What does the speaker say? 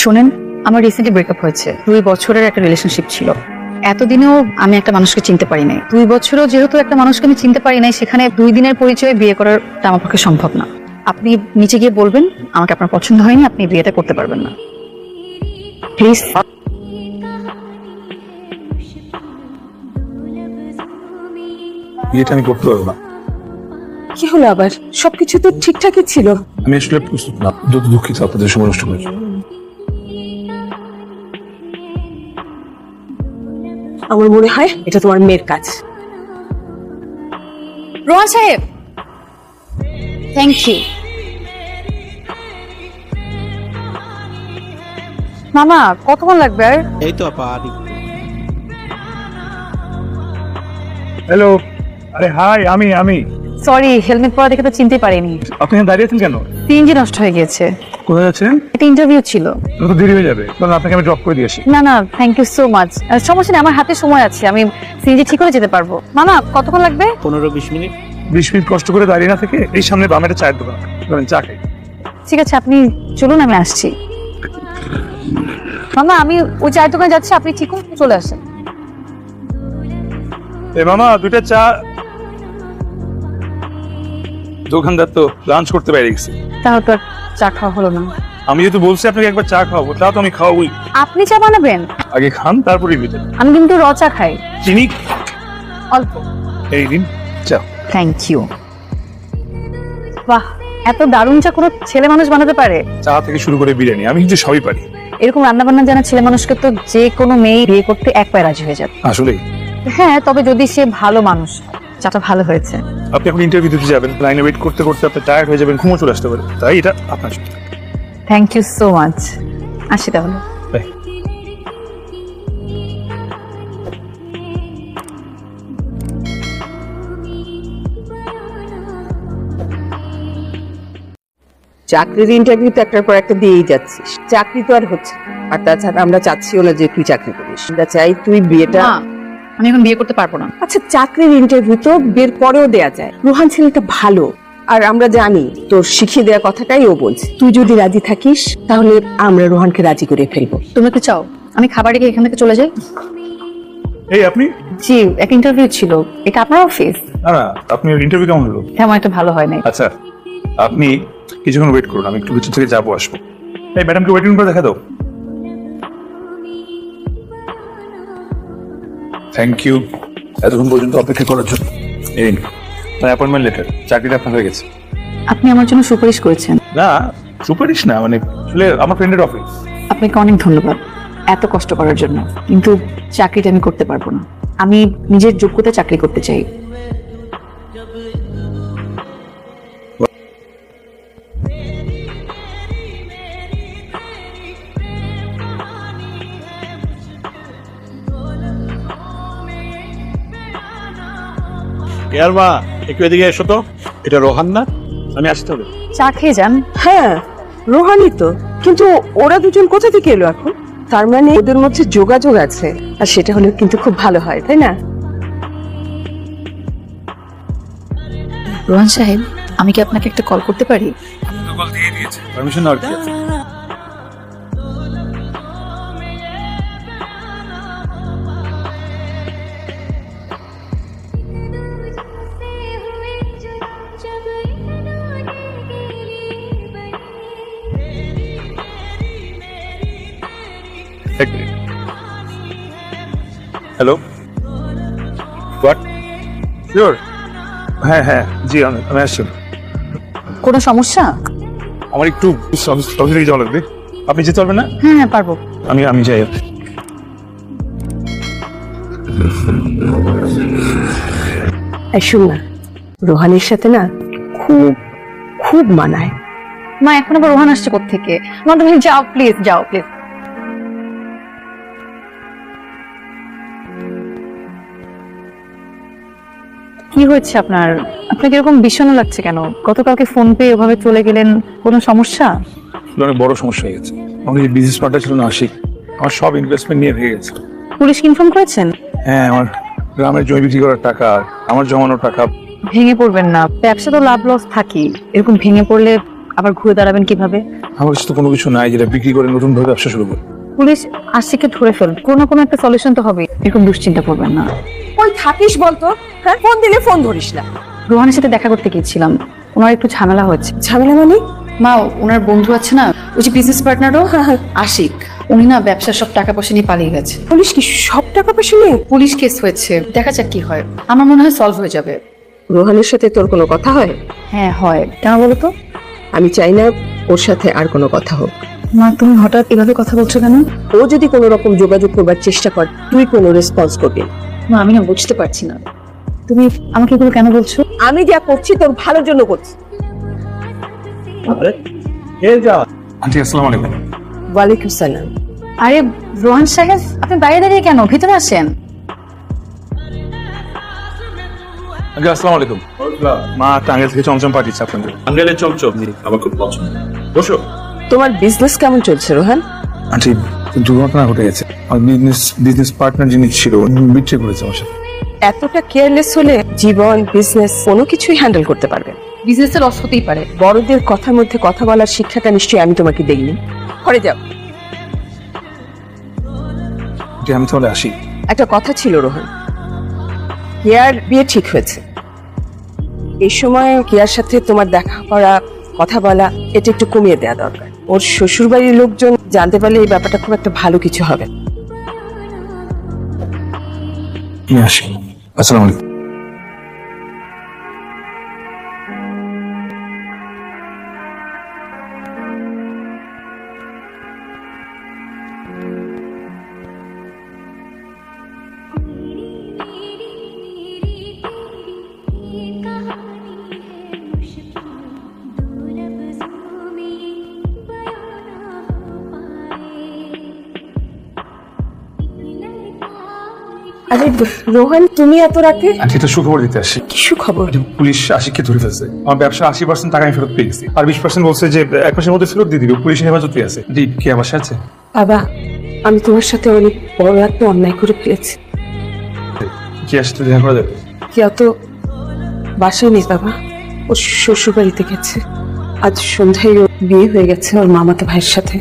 শোনেন, আমার recently breakup হয়েছে। 2 বছরের একটা রিলেশনশিপ ছিল। এতদিনেও আমি একটা মানুষকে চিনতে পারি নাই। 2 বছরেও যেহেতু একটা মানুষকে আমি চিনতে পারি নাই, সেখানে 2 দিনের পরিচয়ে বিয়ে করাটা আমার পক্ষে সম্ভব না। আপনি নিচে গিয়ে বলবেন আমাকে আপনার পছন্দ হয়নি, আপনি বিয়েটা করতে পারবেন না, প্লিজ। বিয়েটা আমি করতে পারবো না। কি হলো আবার? সবকিছু তো ঠিকঠাকই ছিল। আমি আসলে প্রস্তুত না। যত দুঃখিত আপনাদের সময় নষ্ট করেছি। আমার মনে হয় এটা তোমার মেয়ের কাজ। রোহান সাহেব, থ্যাংক ইউ। মামা, কতক্ষণ লাগবে আর? এই তো আপা। হ্যালো, আরে হাই, আমি সরি, হেলমেট পরা দেখে তো চিনতে পারিনি। আপনি এখানে দাঁড়িয়ে আছেন কেন? সিএনজি নষ্ট হয়ে গিয়েছে। কোথায় যাচ্ছেন? একটা ইন্টারভিউ ছিল। তো দেরি হয়ে যাবে, কারণ আপনাকে আমি ড্রপ করে দিয়ে আসি। না না, থ্যাংক ইউ সো মাচ। সমস্যা নেই, আমার হাতে সময় আছে, আমি সিএনজি ঠিক করে যেতে পারবো। মামা, কতক্ষণ লাগবে? 15-20 মিনিট। 20 মিনিট কষ্ট করে দাঁড়িয়ে না থেকে এই সামনে বামে একটা চায়ের দোকান, চা খাই। ঠিক আছে, আপনি চলুন, আমি আসছি। মামা, আমি ওই চায়ের দোকানে যাচ্ছি, আপনি ঠিক করে চলে আসেন। মামা, 2টা চা। দোকানদার তো লাঞ্চ করতে বাইরে গেছে। তাও তো আর চা খাওয়া হলো না। আমি যেহেতু বলছি আপনাকে একবার চা খাওয়াবো, তা তো আমি খাওয়াবই। আপনি চা বানাবেন? আগে খান, তারপরে বিতে। আমি কিন্তু র চা খাই, চিনি অল্প। এই দিন চা। Thank you. বাহ, এত দারুণ চা কোনো ছেলে মানুষ বানাতে পারে? চা থেকে শুরু করে বিরিয়ানি আমি কিন্তু সবই পারি। এরকম রান্না বান্না জানা ছেলে মানুষকে তো যে কোনো মেয়ে বিয়ে করতে এক পায়ে রাজি হয়ে যাবে। আসলে হ্যাঁ, তবে যদি সে ভালো মানুষ। চাটা ভালো হয়েছে। আপনি এখন ইন্টারভিউ দিতে যাবেন, লাইনে ওয়েট করতে করতে আপনি টায়ার্ড হয়ে যাবেন, ঘুমো চলে আসতে পারে, তাই এটা আপনার সাথে। Thank you so much. আসি তাহলে। বাই। চাকরির ইন্টারভিউ তো একটার পর একটা দিয়েই যাচ্ছিস, চাকরি তো আর হচ্ছে না। আর তাছাড়া আমরা চাচ্ছিও না যে তুই চাকরি করিস, আমরা চাই তুই বিয়েটা। না, আমি এখন বিয়ে করতে পারবো না। আচ্ছা, চাকরির ইন্টারভিউ তো বিয়ের পরেও দেয়া যায়। রোহান ছেলেটা ভালো, আর আমরা জানি তোর শিখিয়ে দেওয়া কথাটাই ও বলছে। তুই যদি রাজি থাকিস তাহলে আমরা রোহানকে রাজি করে ফেলবো। তুমি কি চাও আমি খাবার রেখে এখান থেকে চলে যাই? এই আপনি? জি, একটা ইন্টারভিউ ছিল। এটা আপনার অফিস? না না, আপনি ইন্টারভিউ কেমন হলো? তেমন একটা ভালো হয় নাই। আচ্ছা, আপনি কিছুক্ষণ ওয়েট করুন, আমি একটু ভিতর থেকে যাবো আসবো। এই ম্যাডামকে ওয়েটিং করে দেখা দাও। থ্যাংক ইউ এতক্ষণ পর্যন্ত অপেক্ষা করার জন্য। এই অ্যাপয়েন্টমেন্ট লেটার, চাকরিটা আপনার হয়ে গেছে। আপনি আমার জন্য সুপারিশ করেছেন? না, সুপারিশ না, মানে আসলে আমার ফ্রেন্ডের অফিস। আপনাকে অনেক ধন্যবাদ এত কষ্ট করার জন্য, কিন্তু চাকরিটা আমি করতে পারবো না। আমি নিজের যোগ্যতা চাকরি করতে চাই। মা, একটু এদিকে এসো তো। এটা রোহান না? আমি আসতে হবে। চা খেয়ে যান। হ্যাঁ, রোহানই তো, কিন্তু ওরা দুজন কোথা থেকে এলো এখন? তার মানে ওদের মধ্যে যোগাযোগ আছে, আর সেটা হলে কিন্তু খুব ভালো হয়, তাই না? রোহান সাহেব, আমি কি আপনাকে একটা কল করতে পারি? কল দিয়ে দিয়েছে, পারমিশন নেওয়ার কি আছে? Hello, what? শিওর? হ্যাঁ হ্যাঁ, জি আমি আসছি। কোনো সমস্যা? আমার একটু অফিসে যাওয়া লাগবে, আপনি যেতে পারবেন না? হ্যাঁ হ্যাঁ, পারবো। আমি যাই। শোন না, রোহানের সাথে না খুব খুব মানায়। মা, এখন আবার রোহান আসছে কোত্থেকে? মা, তুমি যাও প্লিজ, যাও প্লিজ। কি হয়েছে আপনার? আপনাকে এরকম বিষণ্ণ লাগছে কেন? গতকালকে ফোন পেয়ে ওভাবে চলে গেলেন, কোনো সমস্যা? অনেক বড় সমস্যা হয়ে গেছে। আমার যে বিজনেস পার্টনার ছিল না আশিক, আমার সব ইনভেস্টমেন্ট নিয়ে ভেঙে গেছে। পুলিশকে ইনফর্ম করেছেন? হ্যাঁ, আমার গ্রামের জমি বিক্রি করার টাকা, আমার জমানো টাকা। ভেঙে পড়বেন না, ব্যবসা তো লাভ লস থাকি। এরকম ভেঙে পড়লে আবার ঘুরে দাঁড়াবেন কিভাবে? আমার কাছে তো কোনো কিছু নাই যেটা বিক্রি করে নতুন ভাবে ব্যবসা শুরু করবো। পুলিশ আশিককে ধরে ফেলবে, কোনো না কোনো একটা সলিউশন তো হবে। এরকম দুশ্চিন্তা করবেন না। ওই থাকিস বলতো, হ্যাঁ ফোন দিলে ফোন ধরিস না। রোহানের সাথে দেখা করতে গিয়েছিলাম, ওনার একটু ঝামেলা হয়েছে। ঝামেলা মানে? মা, ওনার বন্ধু আছে না, ওই যে বিজনেস পার্টনারও আশিক, উনি না ব্যবসার সব টাকা পয়সা নিয়ে পালিয়ে গেছে। পুলিশ কি সব টাকা পয়সা নিয়ে? পুলিশ কেস হয়েছে, দেখা যাক কি হয়। আমার মনে হয় সলভ হয়ে যাবে। রোহানের সাথে তোর কোনো কথা হয়? হ্যাঁ হয়। কেন বলো তো? আমি চাই না ওর সাথে আর কোনো কথা হোক। মা, তুমি হঠাৎ এভাবে কথা বলছো কেন? ও যদি কোনো রকম যোগাযোগ করবার চেষ্টা করে, তুই কোনো রেসপন্স করবি না। মা, আমি না বুঝতে পারছি না, তুমি আমাকে এগুলো কেন বলছো? আমি যা করছি তোর ভালোর জন্য করছি। আন্টি আসসালামু আলাইকুম। ওয়ালাইকুম সালাম। আরে রোহান সাহেব, আপনি বাইরে দাঁড়িয়ে কেন? ভিতরে আসেন। আঙ্কেল আসসালামু আলাইকুম। মা টাঙ্গাইল থেকে চমচম পাঠিয়েছে আপনাদের। টাঙ্গাইলের চমচম আমার খুব পছন্দ। বসো। তোমার বিজনেস কেমন চলছে রোহান? আন্টি দুর্ঘটনা ঘটে গেছে, আর বিজনেস পার্টনার যিনি ছিল বিট্রে করেছে আমার সাথে। এতটা কেয়ারলেস হলে জীবন, বিজনেস কোনো কিছুই হ্যান্ডেল করতে পারবে না। বিজনেসে লস হতেই পারে। বড়দের কথার মধ্যে কথা বলার শিক্ষাটা নিশ্চয়ই আমি তোমাকে দেইনি। করে যাও। আন্টি আমি তাহলে আসি। একটা কথা ছিল রোহান, কেয়ার বিয়ে ঠিক হয়েছে। এই সময় কেয়ার সাথে তোমার দেখা করা, কথা বলা এটা একটু কমিয়ে দেওয়া দরকার। ওর শ্বশুর বাড়ির লোকজন জানতে পারলে এই ব্যাপারটা খুব একটা ভালো কিছু হবে। আমি আসি। আসসালামু আলাইকুম। আরে রোহান, তুমি এত রাতে? আন্টি এটা সুখবর দিতে আসি। কি সুখবর? পুলিশ আশিককে ধরে ফেলছে। আমার ব্যবসা 80% টাকা আমি ফেরত পেয়ে গেছি, আর 20% বলছে যে 1 মাসের মধ্যে ফেরত দিয়ে দিবে। পুলিশের হেফাজতে আছে। জি, কি আমার সাথে? বাবা, আমি তোমার সাথে অনেক বড় একটা অন্যায় করে ফেলেছি। কি আসতে দেখা করা যাবে? কেউ তো বাসায় নেই বাবা, ওর শ্বশুর বাড়িতে গেছে। আজ সন্ধ্যায় ওর বিয়ে হয়ে গেছে ওর মামাতো ভাইয়ের সাথে।